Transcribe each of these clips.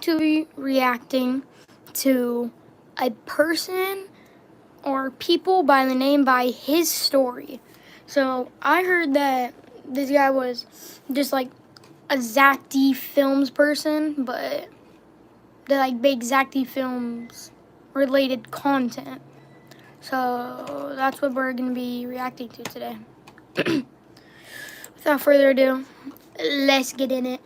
to be reacting to a person or people by the name by his story. So I heard that this guy was just like a Zach D Films person, but they like big Zach D Films related content. So that's what we're gonna be reacting to today. Without further ado, let's get in it.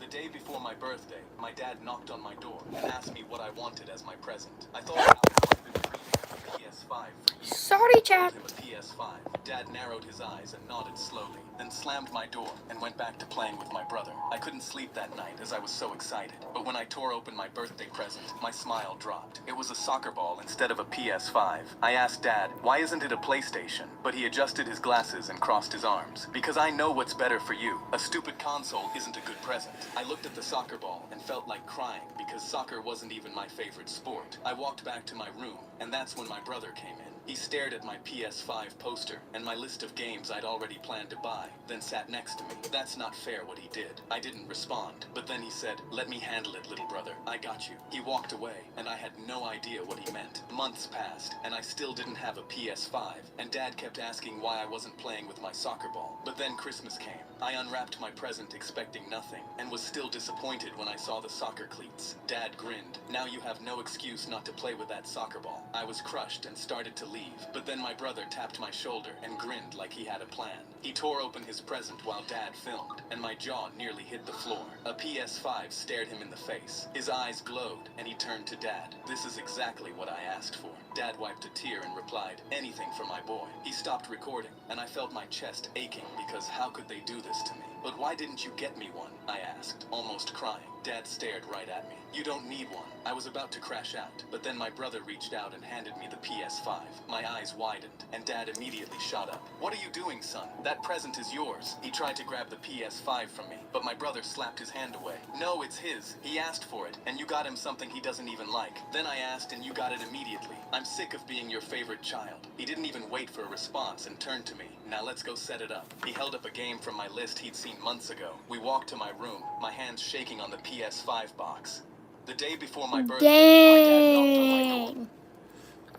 The day before my birthday, my dad knocked on my door and asked me what I wanted as my present. I thought I've been dreaming of a PS5 for years. Sorry, chat. I gave him a PS5. Dad narrowed his eyes and nodded slowly, then slammed my door and went back to playing with my brother. I couldn't sleep that night as I was so excited, but when I tore open my birthday present, my smile dropped. It was a soccer ball instead of a PS5. I asked Dad, why isn't it a PlayStation? But he adjusted his glasses and crossed his arms. Because I know what's better for you. A stupid console isn't a good present. I looked at the soccer ball and felt like crying because soccer wasn't even my favorite sport. I walked back to my room, and that's when my brother came in. He stared at my PS5 poster and my list of games I'd already planned to buy, then sat next to me. That's not fair what he did. I didn't respond, but then he said, let me handle it, little brother. I got you. He walked away, and I had no idea what he meant. Months passed, and I still didn't have a PS5, and Dad kept asking why I wasn't playing with my soccer ball. But then Christmas came. I unwrapped my present expecting nothing, and was still disappointed when I saw the soccer cleats. Dad grinned. Now you have no excuse not to play with that soccer ball. I was crushed and started to leave, but then my brother tapped my shoulder and grinned like he had a plan. He tore open his present while Dad filmed, and my jaw nearly hit the floor. A PS5 stared him in the face. His eyes glowed, and he turned to Dad. This is exactly what I asked for. Dad wiped a tear and replied, anything for my boy. He stopped recording, and I felt my chest aching because how could they do this to me? But why didn't you get me one? I asked, almost crying. Dad stared right at me. You don't need one. I was about to crash out, but then my brother reached out and handed me the PS5. My eyes widened, and Dad immediately shot up. What are you doing, son? That present is yours. He tried to grab the PS5 from me, but my brother slapped his hand away. No, it's his. He asked for it, and you got him something he doesn't even like. Then I asked, and you got it immediately. I'm sick of being your favorite child. He didn't even wait for a response and turned to me. Now let's go set it up. He held up a game from my list he'd seen months ago. We walked to my room, my hands shaking on the PS5 box. The day before my birthday, my dad knocked on my door.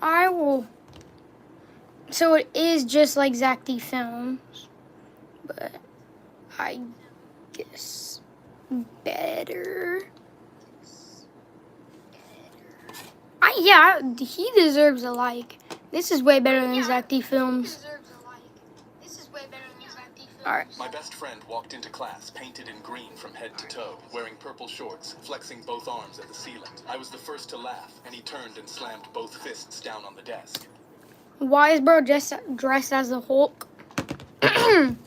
I will. So it is just like Zach D Films, but I guess better. He deserves a like. This is way better than Zach D Films. Alright. My best friend walked into class painted in green from head to toe, wearing purple shorts, flexing both arms at the ceiling. I was the first to laugh, and he turned and slammed both fists down on the desk. Why is bro just dressed as the Hulk? Can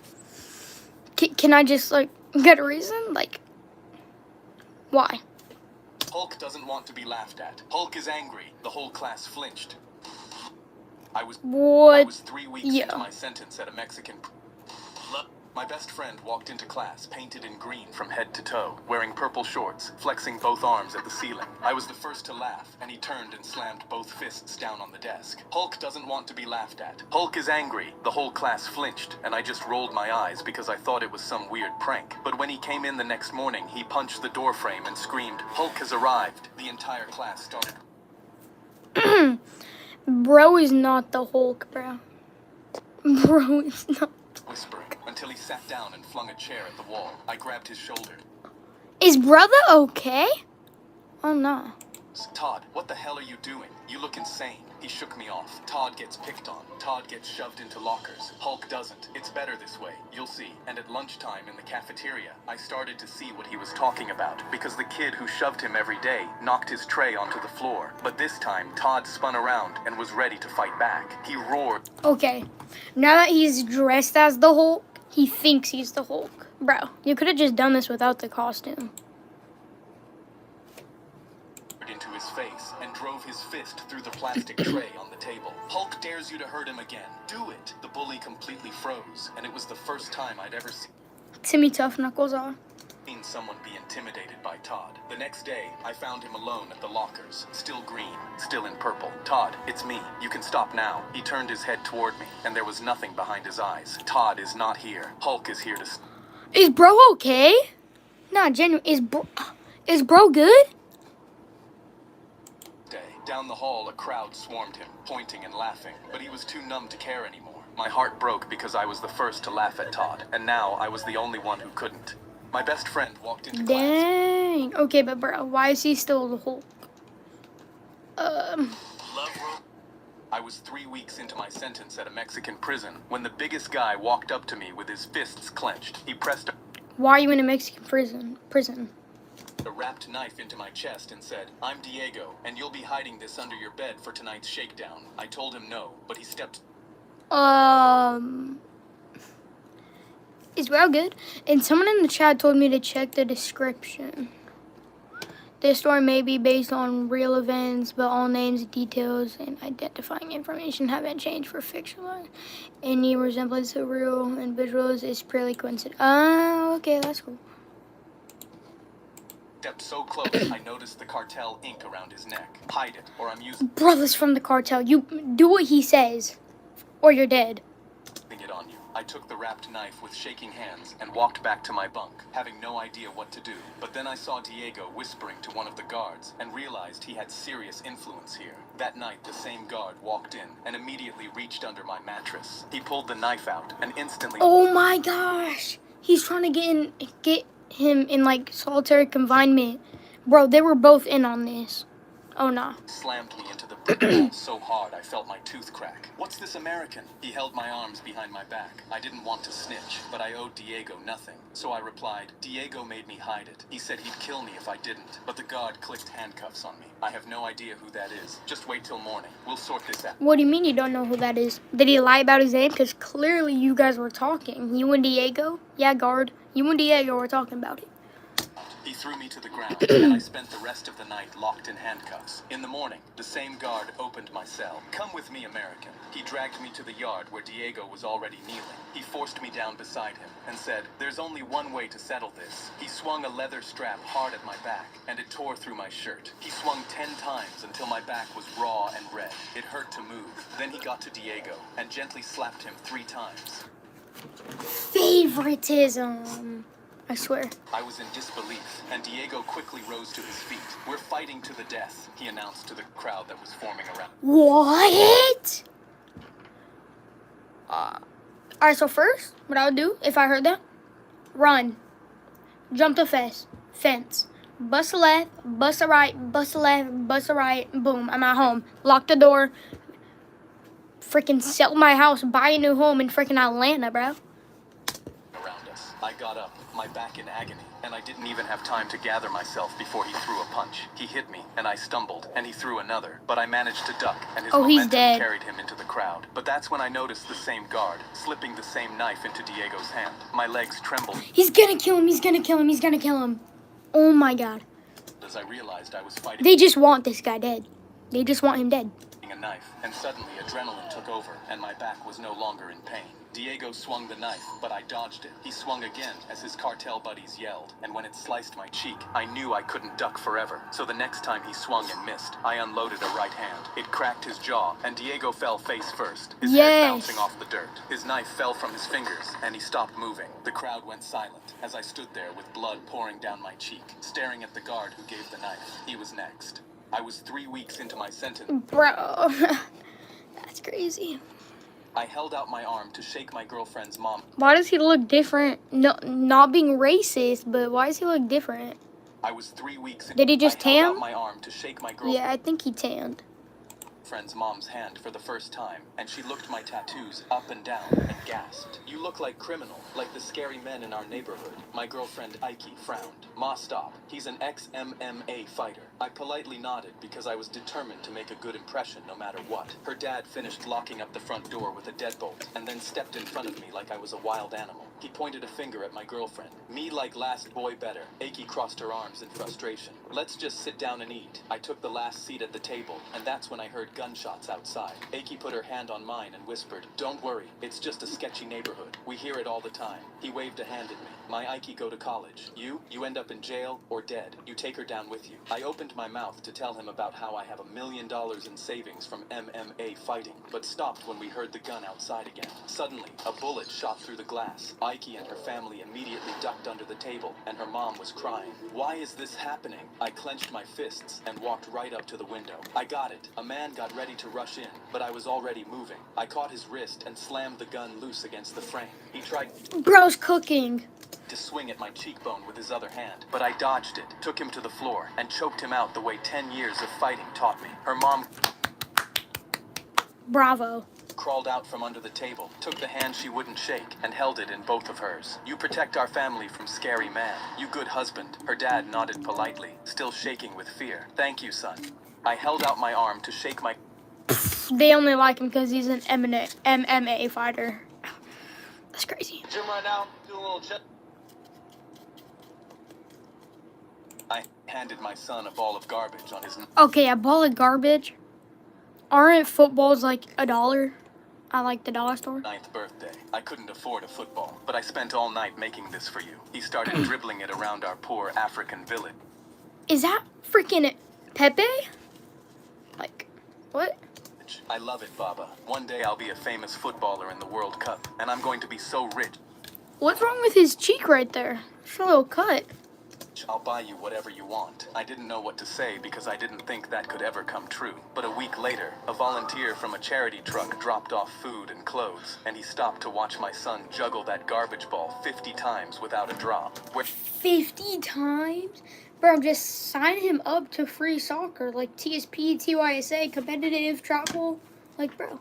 I just like get a reason? Like, why? Hulk doesn't want to be laughed at. Hulk is angry. The whole class flinched. I was 3 weeks into my sentence at a Mexican. My best friend walked into class painted in green from head to toe, wearing purple shorts, flexing both arms at the ceiling. I was the first to laugh, and he turned and slammed both fists down on the desk. Hulk doesn't want to be laughed at. Hulk is angry. The whole class flinched, and I just rolled my eyes because I thought it was some weird prank. But when he came in the next morning, he punched the door frame and screamed, "Hulk has arrived." The entire class started. Bro is not the Hulk, bro. Bro is not. Whispering until he sat down and flung a chair at the wall. I grabbed his shoulder. Is brother okay? Oh no. Todd, what the hell are you doing? You look insane. He shook me off. Todd gets picked on. Todd gets shoved into lockers. Hulk doesn't. It's better this way. You'll see. And at lunchtime in the cafeteria, I started to see what he was talking about, because the kid who shoved him every day knocked his tray onto the floor. But this time, Todd spun around and was ready to fight back. He roared. Okay. Now that he's dressed as the Hulk, he thinks he's the Hulk. Bro, you could have just done this without the costume. Into his face and drove his fist through the plastic tray on the table. Hulk dares you to hurt him again. Do it. The bully completely froze, and it was the first time I'd ever Timmy Tough Knuckles on. seen someone be intimidated by Todd. The next day, I found him alone at the lockers, still green, still in purple. Todd, it's me. You can stop now. He turned his head toward me, and there was nothing behind his eyes. Todd is not here. Hulk is here to... Is bro okay? Not genuine. Is bro good? Day. Down the hall, a crowd swarmed him, pointing and laughing, but he was too numb to care anymore. My heart broke because I was the first to laugh at Todd, and now I was the only one who couldn't. My best friend walked into class. Dang. Okay, but bro, why is he still the Hulk? I was 3 weeks into my sentence at a Mexican prison when the biggest guy walked up to me with his fists clenched. He pressed Why are you in a Mexican prison? a wrapped knife into my chest and said, "I'm Diego, and you'll be hiding this under your bed for tonight's shakedown." I told him no, but he stepped. Is bro good? And someone in the chat told me to check the description. This story may be based on real events, but all names, details, and identifying information haven't changed for fictional. Any resemblance to real individuals is purely coincidence. Oh, okay, that's cool. Stepped so close, I noticed the cartel ink around his neck. Hide it, or I'm using Brothers from the cartel, you do what he says, or you're dead. it on you. I took the wrapped knife with shaking hands and walked back to my bunk, having no idea what to do. But then I saw Diego whispering to one of the guards and realized he had serious influence here. That night, the same guard walked in and immediately reached under my mattress. He pulled the knife out and instantly Oh my gosh, he's trying to get him in like solitary confinement. Bro, they were both in on this. Oh nah. slammed me into the brick wall so hard I felt my tooth crack. "What's this American?" He held my arms behind my back. I didn't want to snitch, but I owed Diego nothing. So I replied, "Diego made me hide it. He said he'd kill me if I didn't." But the guard clicked handcuffs on me. "I have no idea who that is. Just wait till morning. We'll sort this out." What do you mean you don't know who that is? Did he lie about his name? Because clearly you guys were talking. You and Diego? Yeah, guard. You and Diego were talking about it. He threw me to the ground, and I spent the rest of the night locked in handcuffs. In the morning, the same guard opened my cell. "Come with me, American." He dragged me to the yard where Diego was already kneeling. He forced me down beside him and said, "There's only one way to settle this." He swung a leather strap hard at my back, and it tore through my shirt. He swung 10 times until my back was raw and red. It hurt to move. Then he got to Diego and gently slapped him 3 times. Favoritism. I swear. I was in disbelief, and Diego quickly rose to his feet. "We're fighting to the death," he announced to the crowd that was forming around. What? Alright, so first, what I would do if I heard that, run. Jump the fence. Bust a left, bust a right, bust a left, bust a right, boom, I'm at home. Lock the door. Freaking sell my house, buy a new home in freaking Atlanta, bro. Around us. I got up, my back in agony, and I didn't even have time to gather myself before he threw a punch. He hit me, and I stumbled, and he threw another, but I managed to duck, and his Oh, he's momentum dead. carried him into the crowd. But that's when I noticed the same guard, slipping the same knife into Diego's hand. My legs trembled He's gonna kill him, he's gonna kill him, he's gonna kill him. Oh my god. as I realized I was fighting They just want this guy dead. They just want him dead. a knife, and suddenly adrenaline took over, and my back was no longer in pain. Diego swung the knife, but I dodged it. He swung again as his cartel buddies yelled, and when it sliced my cheek, I knew I couldn't duck forever. So the next time he swung and missed, I unloaded a right hand. It cracked his jaw, and Diego fell face first, his head Yes. bouncing off the dirt. His knife fell from his fingers, and he stopped moving. The crowd went silent as I stood there with blood pouring down my cheek, staring at the guard who gave the knife. He was next. I was 3 weeks into my sentence. Bro. That's crazy. I held out my arm to shake my girlfriend's mom. Why does he look different? No, not being racist, but why does he look different? I was 3 weeks. Did he just I held tan? out my arm to shake my Yeah, I think he tanned. girlfriend's mom's hand for the first time, and she looked my tattoos up and down and gasped. "You look like criminal, like the scary men in our neighborhood." My girlfriend Ike frowned. "Ma, stop. He's an ex-MMA fighter." I politely nodded because I was determined to make a good impression no matter what. Her dad finished locking up the front door with a deadbolt and then stepped in front of me like I was a wild animal. He pointed a finger at my girlfriend. "Me like last boy better." Ike crossed her arms in frustration. "Let's just sit down and eat." I took the last seat at the table, and that's when I heard gunshots outside. Ike put her hand on mine and whispered, "Don't worry, it's just a sketchy neighborhood. We hear it all the time." He waved a hand at me. My Ike go to college. You end up in jail or dead. You take her down with you. I opened my mouth to tell him about how I have $1 million in savings from MMA fighting, but stopped when we heard the gun outside again. Suddenly, a bullet shot through the glass. Ike and her family immediately ducked under the table, and her mom was crying. Why is this happening? I clenched my fists and walked right up to the window. I got it. A man got ready to rush in, but I was already moving. I caught his wrist and slammed the gun loose against the frame. He tried Bro's cooking. to swing at my cheekbone with his other hand, but I dodged it, took him to the floor, and choked him out the way 10 years of fighting taught me. Her mom Bravo. crawled out from under the table, took the hand she wouldn't shake, and held it in both of hers. You protect our family from scary man. You good husband. Her dad nodded politely, still shaking with fear. Thank you, son. I held out my arm to shake my... They only like him because he's an MMA fighter. That's crazy. Gym right now, do a little chest. I handed my son a ball of garbage on his... Okay, a ball of garbage. Aren't footballs like $1? I like the dollar store. 9th birthday. I couldn't afford a football, but I spent all night making this for you. He started dribbling it around our poor African village. Is that freaking Pepe? Like, what? I love it, Baba. One day I'll be a famous footballer in the World Cup, and I'm going to be so rich. What's wrong with his cheek right there? It's a little cut. I'll buy you whatever you want. I didn't know what to say because I didn't think that could ever come true. But a week later, a volunteer from a charity truck dropped off food and clothes, and he stopped to watch my son juggle that garbage ball 50 times without a drop. 50 times? Bro, just sign him up to free soccer, like TSP, TYSA, competitive, travel. Like, bro.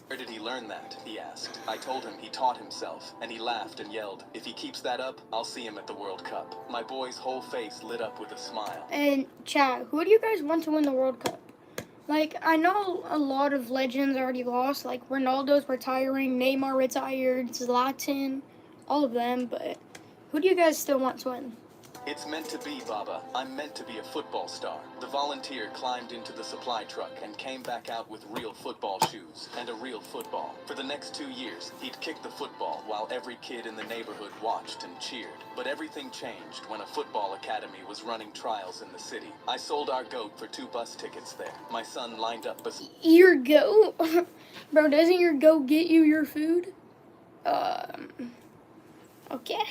Where did he learn that? He asked. I told him he taught himself, and he laughed and yelled, if he keeps that up, I'll see him at the World Cup. My boy's whole face lit up with a smile. And, chat, who do you guys want to win the World Cup? Like, I know a lot of legends already lost, like Ronaldo's retiring, Neymar retired, Zlatan, all of them, but who do you guys still want to win? It's meant to be, Baba. I'm meant to be a football star. The volunteer climbed into the supply truck and came back out with real football shoes and a real football. For the next 2 years, he'd kick the football while every kid in the neighborhood watched and cheered. But everything changed when a football academy was running trials in the city. I sold our goat for 2 bus tickets there. My son lined up beside... Your goat? Bro, doesn't your goat get you your food? Okay.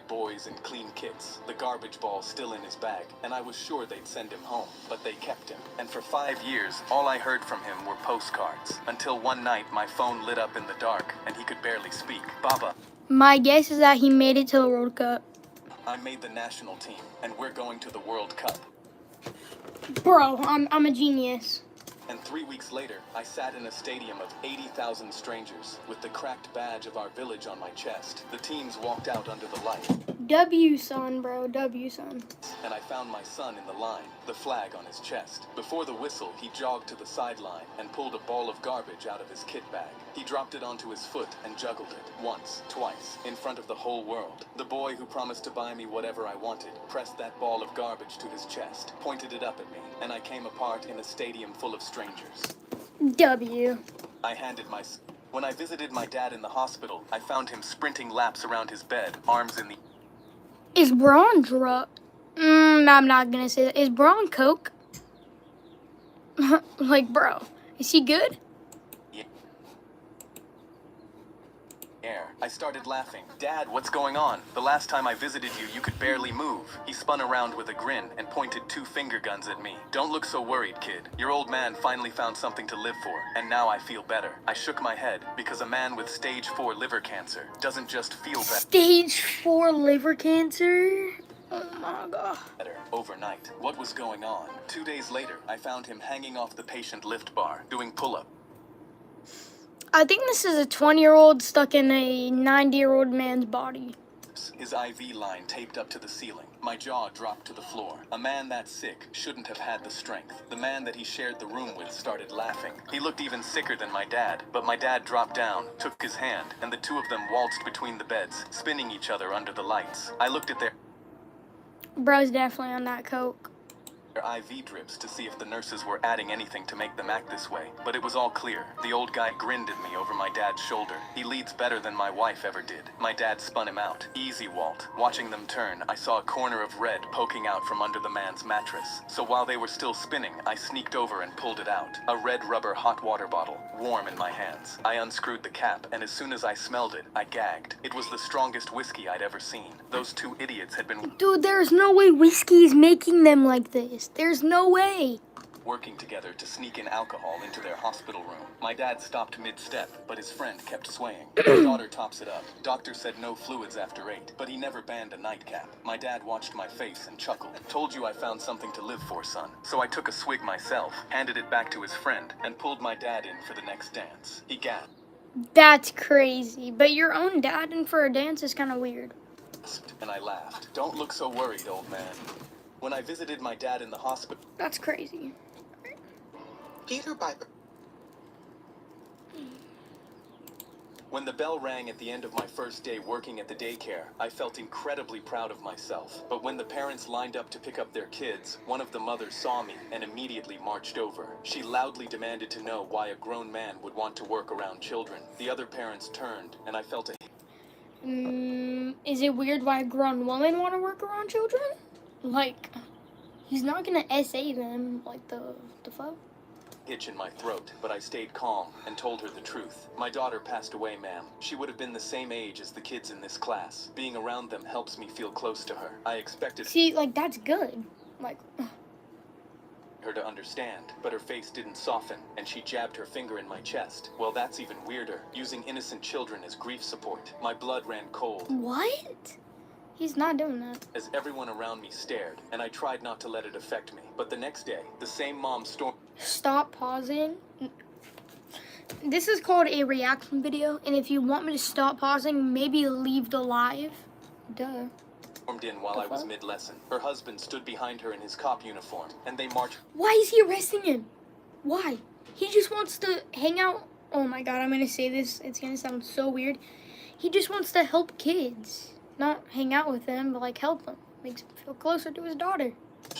Boys in clean kits, the garbage ball still in his bag, and I was sure they'd send him home, but they kept him. And for 5 years, all I heard from him were postcards, until one night my phone lit up in the dark, and he could barely speak. Baba. My guess is that he made it to the World Cup. I made the national team, and we're going to the World Cup. Bro, I'm a genius. And 3 weeks later, I sat in a stadium of 80,000 strangers, with the cracked badge of our village on my chest. The teams walked out under the light. W, son, bro. W, son. And I found my son in the line, the flag on his chest. Before the whistle, he jogged to the sideline and pulled a ball of garbage out of his kit bag. He dropped it onto his foot and juggled it, once, twice, in front of the whole world. The boy who promised to buy me whatever I wanted pressed that ball of garbage to his chest, pointed it up at me, and I came apart in a stadium full of strangers. W. I handed my... When I visited my dad in the hospital, I found him sprinting laps around his bed, arms in the... Is bro on drug? I'm not gonna say that. Is bro on coke? Like, bro, is he good? Air. I started laughing. Dad, what's going on? The last time I visited you, you could barely move. He spun around with a grin and pointed 2 finger guns at me. Don't look so worried, kid. Your old man finally found something to live for, and now I feel better. I shook my head, because a man with stage 4 liver cancer doesn't just feel better. Stage 4 liver cancer? Oh my god. Better overnight. What was going on? 2 days later, I found him hanging off the patient lift bar, doing pull-up. I think this is a 20-year-old stuck in a 90-year-old man's body. His IV line taped up to the ceiling. My jaw dropped to the floor. A man that sick shouldn't have had the strength. The man that he shared the room with started laughing. He looked even sicker than my dad, but my dad dropped down, took his hand, and the 2 of them waltzed between the beds, spinning each other under the lights. I looked at their... Bro's definitely on that coke. their IV drips to see if the nurses were adding anything to make them act this way, but it was all clear. The old guy grinned at me over my dad's shoulder. He leads better than my wife ever did. My dad spun him out. Easy, Walt. Watching them turn, I saw a corner of red poking out from under the man's mattress. So while they were still spinning, I sneaked over and pulled it out. A red rubber hot water bottle, warm in my hands. I unscrewed the cap, and as soon as I smelled it, I gagged. It was the strongest whiskey I'd ever seen. Those two idiots had been Dude, there's no way whiskey is making them like this. There's no way. working together to sneak in alcohol into their hospital room. My dad stopped mid-step, but his friend kept swaying. His daughter tops it up. Doctor said no fluids after 8, but he never banned a nightcap. My dad watched my face and chuckled. Told you I found something to live for, son. So I took a swig myself, handed it back to his friend, and pulled my dad in for the next dance. He gasped, That's crazy. But your own dad in for a dance is kind of weird. and I laughed. Don't look so worried, old man. When I visited my dad in the hospital, That's crazy. Peter Piper. when the bell rang at the end of my first day working at the daycare, I felt incredibly proud of myself. But when the parents lined up to pick up their kids, one of the mothers saw me and immediately marched over. She loudly demanded to know why a grown man would want to work around children. The other parents turned, and I felt a Is it weird why grown women want to work around children? Like, he's not gonna SA them. Like the fuck. hitch in my throat, but I stayed calm and told her the truth. My daughter passed away, ma'am. She would have been the same age as the kids in this class. Being around them helps me feel close to her. I expected See, like that's good. Like, her to understand, but her face didn't soften, and she jabbed her finger in my chest. Well, that's even weirder, using innocent children as grief support. My blood ran cold what? He's not doing that. as everyone around me stared, and I tried not to let it affect me. But the next day, the same mom stormed Stop pausing. This is called a reaction video, and if you want me to stop pausing, maybe leave the live. Duh. in while I was mid-lesson. Her husband stood behind her in his cop uniform, and they marched. Why is he arresting him? Why? He just wants to hang out. Oh my god, I'm gonna say this. It's gonna sound so weird. He just wants to help kids. Not hang out with them, but like help them. Makes him feel closer to his daughter.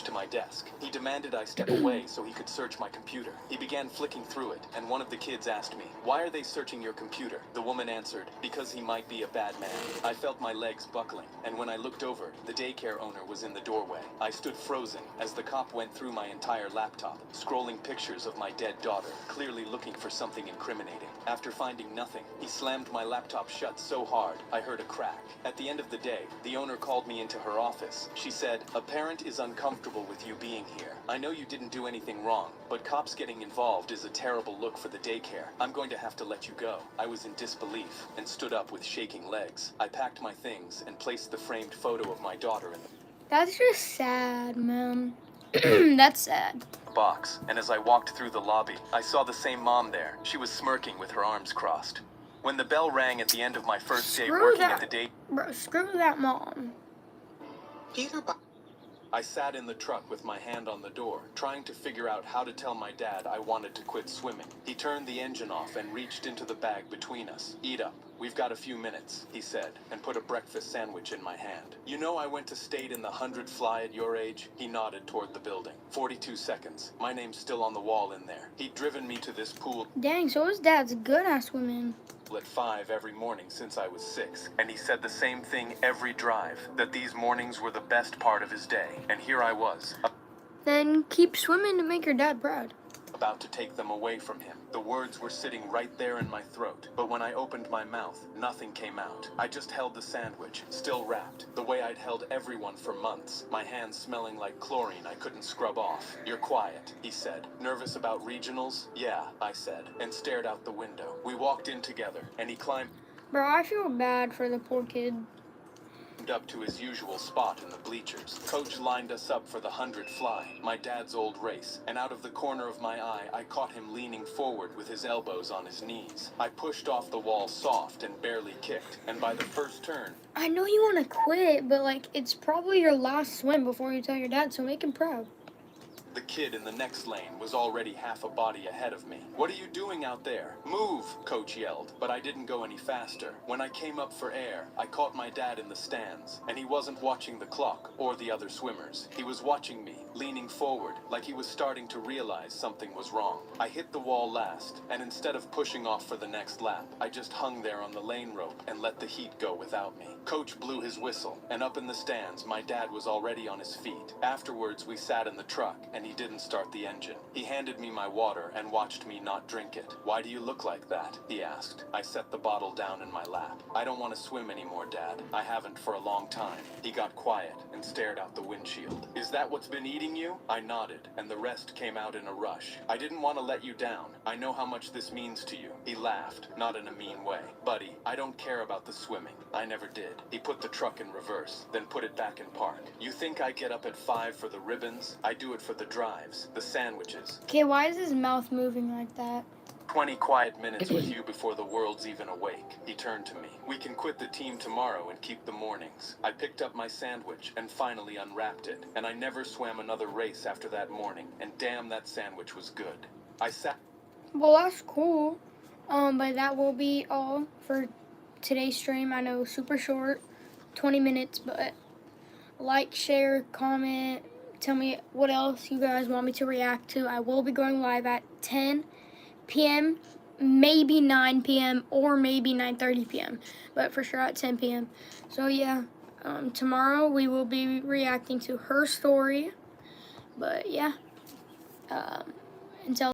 To my desk. He demanded I step away so he could search my computer. He began flicking through it, and one of the kids asked me, "Why are they searching your computer?" The woman answered, "Because he might be a bad man." I felt my legs buckling, and when I looked over, the daycare owner was in the doorway. I stood frozen as the cop went through my entire laptop, scrolling pictures of my dead daughter, clearly looking for something incriminating. After finding nothing, he slammed my laptop shut so hard, I heard a crack. At the end of the day, the owner called me into her office. She said, "A parent is uncomfortable with you being here. I know you didn't do anything wrong, but cops getting involved is a terrible look for the daycare. I'm going to have to let you go." I was in disbelief and stood up with shaking legs. I packed my things and placed the framed photo of my daughter in the That's just sad, man. That's sad. box, and as I walked through the lobby, I saw the same mom there. She was smirking with her arms crossed. When the bell rang at the end of my first day Screw working that. at the day, Bro, screw that mom. Peter Piper. I sat in the truck with my hand on the door, trying to figure out how to tell my dad I wanted to quit swimming. He turned the engine off and reached into the bag between us. "Eat up. We've got a few minutes," he said, and put a breakfast sandwich in my hand. "You know I went to state in the 100 fly at your age?" He nodded toward the building. 42 seconds. My name's still on the wall in there. He'd driven me to this pool Dang, so his dad's good at swimming. at 5 every morning since I was 6, and he said the same thing every drive, that these mornings were the best part of his day. And here I was, Then keep swimming to make your dad proud. about to take them away from him. The words were sitting right there in my throat, but when I opened my mouth, nothing came out. I just held the sandwich, still wrapped, the way I'd held everyone for months, my hands smelling like chlorine I couldn't scrub off. "You're quiet," he said. "Nervous about regionals?" "Yeah," I said, and stared out the window. We walked in together, and he climbed Bro, I feel bad for the poor kid. up to his usual spot in the bleachers. Coach lined us up for the 100 fly, my dad's old race, and out of the corner of my eye, I caught him leaning forward with his elbows on his knees. I pushed off the wall soft and barely kicked, and by the first turn, I know you want to quit, but like it's probably your last swim before you tell your dad, so make him proud. The kid in the next lane was already half a body ahead of me. "What are you doing out there? Move!" Coach yelled, but I didn't go any faster. When I came up for air, I caught my dad in the stands, and he wasn't watching the clock or the other swimmers. He was watching me, leaning forward, like he was starting to realize something was wrong. I hit the wall last, and instead of pushing off for the next lap, I just hung there on the lane rope and let the heat go without me. Coach blew his whistle, and up in the stands, my dad was already on his feet. Afterwards, we sat in the truck, and he didn't start the engine. He handed me my water and watched me not drink it. "Why do you look like that?" he asked. I set the bottle down in my lap. "I don't want to swim anymore, Dad. I haven't for a long time." He got quiet and stared out the windshield. "Is that what's been eating you?" I nodded, and the rest came out in a rush. "I didn't want to let you down. I know how much this means to you." He laughed, not in a mean way. "Buddy, I don't care about the swimming. I never did." He put the truck in reverse, then put it back in park. "You think I get up at 5 for the ribbons? I do it for the drives, the sandwiches. Okay, why is his mouth moving like that? 20 quiet minutes with you before the world's even awake." He turned to me. "We can quit the team tomorrow and keep the mornings." I picked up my sandwich and finally unwrapped it, and I never swam another race after that morning, and damn, that sandwich was good. I sat... Well, that's cool. But that will be all for today's stream. I know, super short, 20 minutes, but like, share, comment, tell me what else you guys want me to react to. I will be going live at 10 p.m., maybe 9 p.m., or maybe 9:30 p.m., but for sure at 10 p.m. So yeah, tomorrow we will be reacting to her story, but yeah, until